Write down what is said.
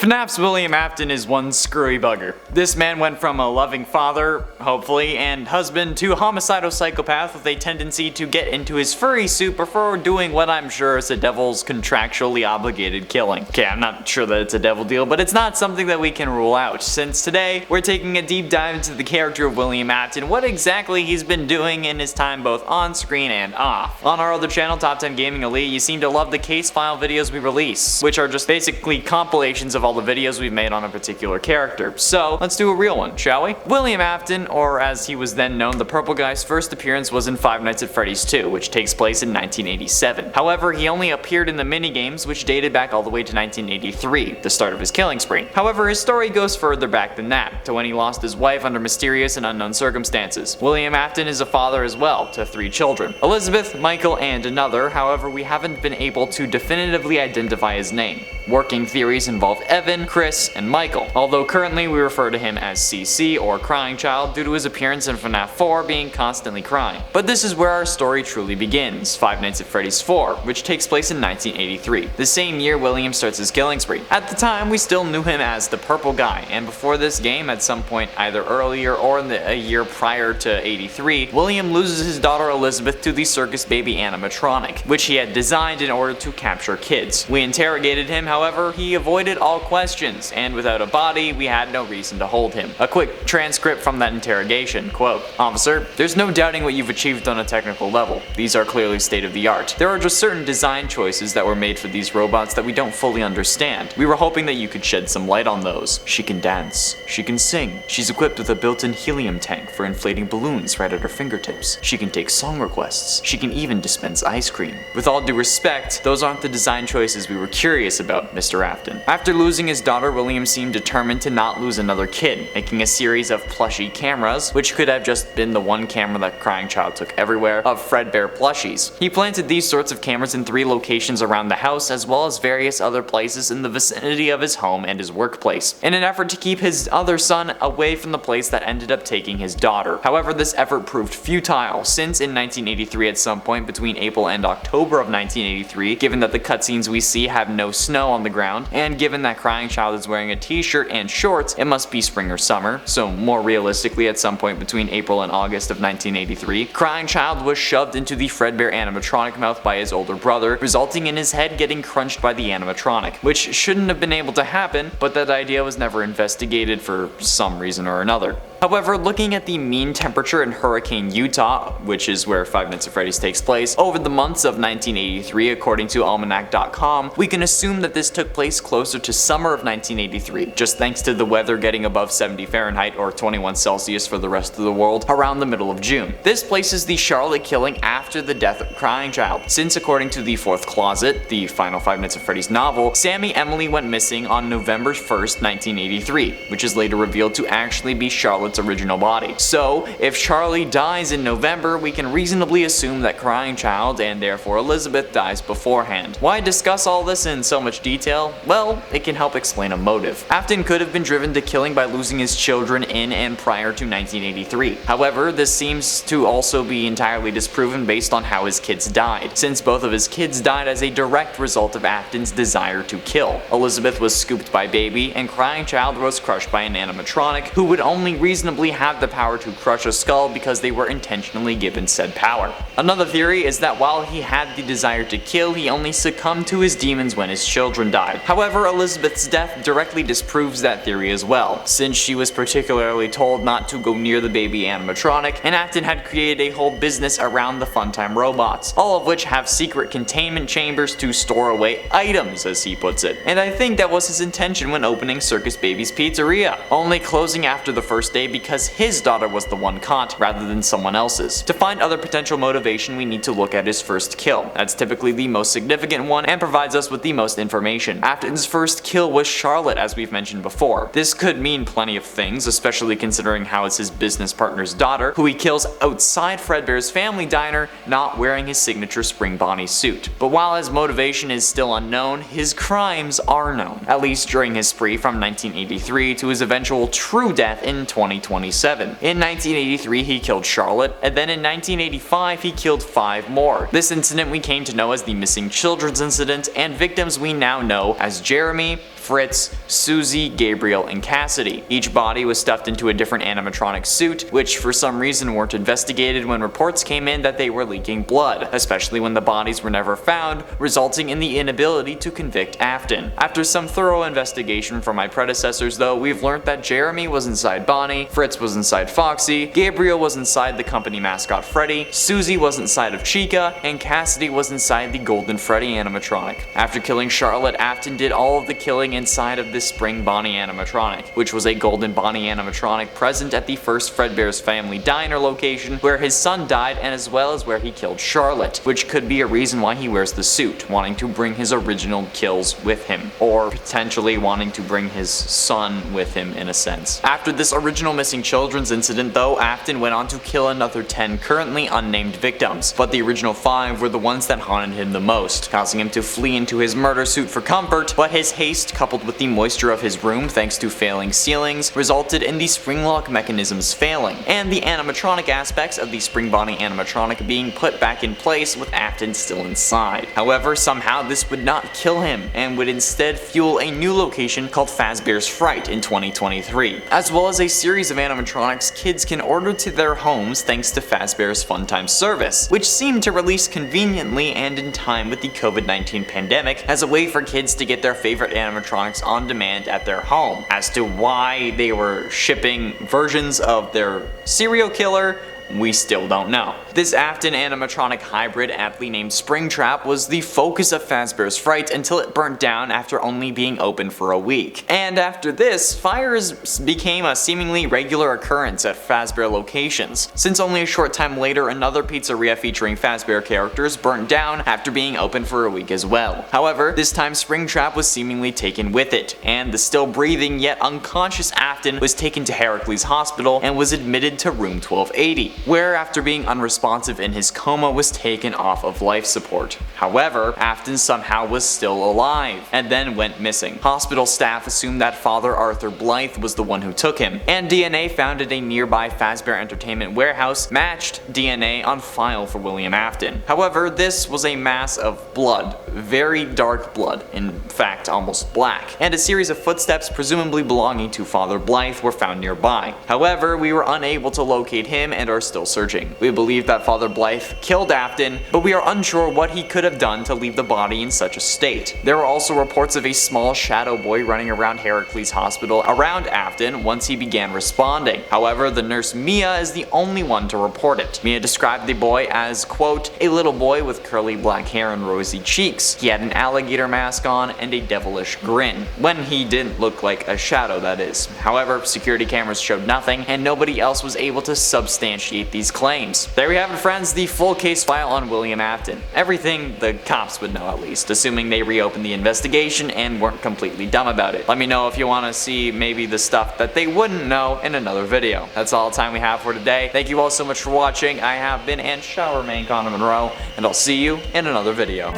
FNAF's William Afton is one screwy bugger. This man went from a loving father, hopefully, and husband to a homicidal psychopath with a tendency to get into his furry suit before doing what I'm sure is the devil's contractually obligated killing. Okay, I'm not sure that it's a devil deal, but it's not something that we can rule out, since today we're taking a deep dive into the character of William Afton, what exactly he's been doing in his time both on screen and off. On our other channel, Top 10 Gaming Elite, you seem to love the case file videos we release, which are just basically compilations of all the videos we've made on a particular character. So let's do a real one, shall we? William Afton, or as he was then known, the Purple Guy's first appearance was in Five Nights at Freddy's 2, which takes place in 1987. However, he only appeared in the minigames, which dated back all the way to 1983, the start of his killing spree. However, his story goes further back than that, to when he lost his wife under mysterious and unknown circumstances. William Afton is a father as well, to 3 children, Elizabeth, Michael, and another. However, we haven't been able to definitively identify his name. Working theories involve Evan, Chris, and Michael, although currently we refer to him as CC or Crying Child due to his appearance in FNAF 4 being constantly crying. But this is where our story truly begins, Five Nights at Freddy's 4, which takes place in 1983, the same year William starts his killing spree. At the time, we still knew him as the Purple Guy, and before this game, at some point either earlier or in a year prior to 83, William loses his daughter Elizabeth to the circus baby animatronic, which he had designed in order to capture kids. We interrogated him, however, he avoided all questions, and without a body, we had no reason to hold him. A quick transcript from that interrogation, quote, "Officer, there's no doubting what you've achieved on a technical level. These are clearly state of the art. There are just certain design choices that were made for these robots that we don't fully understand. We were hoping that you could shed some light on those. She can dance. She can sing. She's equipped with a built-in helium tank for inflating balloons right at her fingertips. She can take song requests. She can even dispense ice cream. With all due respect, those aren't the design choices we were curious about, Mr. Afton." After losing his daughter, William seemed determined to not lose another kid, making a series of plushie cameras, which could have just been the one camera that Crying Child took everywhere, of Fredbear plushies. He planted these sorts of cameras in 3 locations around the house, as well as various other places in the vicinity of his home and his workplace, in an effort to keep his other son away from the place that ended up taking his daughter. However, this effort proved futile, since in 1983 at some point between April and October of 1983, given that the cutscenes we see have no snow on the ground, and given that Crying Child is wearing a t-shirt and shorts, it must be spring or summer, so more realistically at some point between April and August of 1983, Crying Child was shoved into the Fredbear animatronic mouth by his older brother, resulting in his head getting crunched by the animatronic, which shouldn't have been able to happen, but that idea was never investigated for some reason or another. However, looking at the mean temperature in Hurricane, Utah, which is where Five Nights at Freddy's takes place, over the months of 1983 according to almanac.com, we can assume that this took place closer to summer of 1983, just thanks to the weather getting above 70 Fahrenheit or 21 Celsius for the rest of the world around the middle of June. This places the Charlotte killing after the death of Crying Child, since according to the Fourth Closet, the final Five Nights at Freddy's novel, Sammy Emily went missing on November 1st, 1983, which is later revealed to actually be Charlotte's original body. So, if Charlie dies in November, we can reasonably assume that Crying Child, and therefore Elizabeth, dies beforehand. Why discuss all this in so much detail? Well, it can help explain a motive. Afton could have been driven to killing by losing his children in and prior to 1983. However, this seems to also be entirely disproven based on how his kids died, since both of his kids died as a direct result of Afton's desire to kill. Elizabeth was scooped by Baby, and Crying Child was crushed by an animatronic who would only reasonably have the power to crush a skull because they were intentionally given said power. Another theory is that while he had the desire to kill, he only succumbed to his demons when his children died. However, Elizabeth's death directly disproves that theory as well, since she was particularly told not to go near the baby animatronic, and Afton had created a whole business around the Funtime robots, all of which have secret containment chambers to store away items, as he puts it. And I think that was his intention when opening Circus Baby's Pizzeria, only closing after the first day because his daughter was the one caught rather than someone else's. To find other potential motivation, we need to look at his first kill. That's typically the most significant one and provides us with the most information. Afton's first kill was Charlotte, as we've mentioned before. This could mean plenty of things, especially considering how it's his business partner's daughter, who he kills outside Fredbear's family diner, not wearing his signature Spring Bonnie suit. But while his motivation is still unknown, his crimes are known, at least during his spree from 1983 to his eventual true death in 2027. In 1983 he killed Charlotte, and then in 1985 he killed 5 more. This incident we came to know as the Missing Children's Incident, and victims we now know as Jeremy, Fritz, Susie, Gabriel, and Cassidy. Each body was stuffed into a different animatronic suit, which for some reason weren't investigated when reports came in that they were leaking blood, especially when the bodies were never found, resulting in the inability to convict Afton. After some thorough investigation from my predecessors though, we've learned that Jeremy was inside Bonnie, Fritz was inside Foxy, Gabriel was inside the company mascot Freddy, Susie was inside of Chica, and Cassidy was inside the Golden Freddy animatronic. After killing Charlotte, Afton did all of the killing inside of this Spring Bonnie animatronic, which was a Golden Bonnie animatronic present at the first Fredbear's Family Diner location where his son died, and as well as where he killed Charlotte, which could be a reason why he wears the suit, wanting to bring his original kills with him, or potentially wanting to bring his son with him in a sense. After this original missing children's incident though, Afton went on to kill another 10 currently unnamed victims, but the original 5 were the ones that haunted him the most, causing him to flee into his murder suit for comfort, but his haste coupled with the moisture of his room thanks to failing ceilings resulted in the spring lock mechanisms failing, and the animatronic aspects of the Spring Bonnie animatronic being put back in place with Afton still inside. However, somehow this would not kill him, and would instead fuel a new location called Fazbear's Fright in 2023, as well as a series of animatronics kids can order to their homes thanks to Fazbear's Funtime service, which seemed to release conveniently and in time with the COVID-19 pandemic as a way for kids to get their favorite animatronics on demand at their home. As to why they were shipping versions of their serial killer, we still don't know. This Afton animatronic hybrid aptly named Springtrap was the focus of Fazbear's Fright until it burnt down after only being open for a week. And after this, fires became a seemingly regular occurrence at Fazbear locations, since only a short time later another pizzeria featuring Fazbear characters burnt down after being open for a week as well. However, this time Springtrap was seemingly taken with it, and the still breathing yet unconscious Afton was taken to Heracles Hospital and was admitted to room 1280. Where after being unresponsive in his coma was taken off of life support. However, Afton somehow was still alive, and then went missing. Hospital staff assumed that Father Arthur Blythe was the one who took him, and DNA found at a nearby Fazbear Entertainment warehouse matched DNA on file for William Afton. However, this was a mass of blood, very dark blood, in fact almost black, and a series of footsteps presumably belonging to Father Blythe were found nearby. However, we were unable to locate him and are still searching. We believe that Father Blythe killed Afton, but we are unsure what he could have done to leave the body in such a state. There were also reports of a small shadow boy running around Heracles Hospital around Afton once he began responding. However, the nurse Mia is the only one to report it. Mia described the boy as, quote, a little boy with curly black hair and rosy cheeks. He had an alligator mask on and a devilish grin. When he didn't look like a shadow, that is. However, security cameras showed nothing, and nobody else was able to substantiate these claims. There we have it, friends, the full case file on William Afton. Everything the cops would know, at least, assuming they reopened the investigation and weren't completely dumb about it. Let me know if you want to see maybe the stuff that they wouldn't know in another video. That's all the time we have for today. Thank you all so much for watching. I have been and shall remain Connor Monroe, and I'll see you in another video.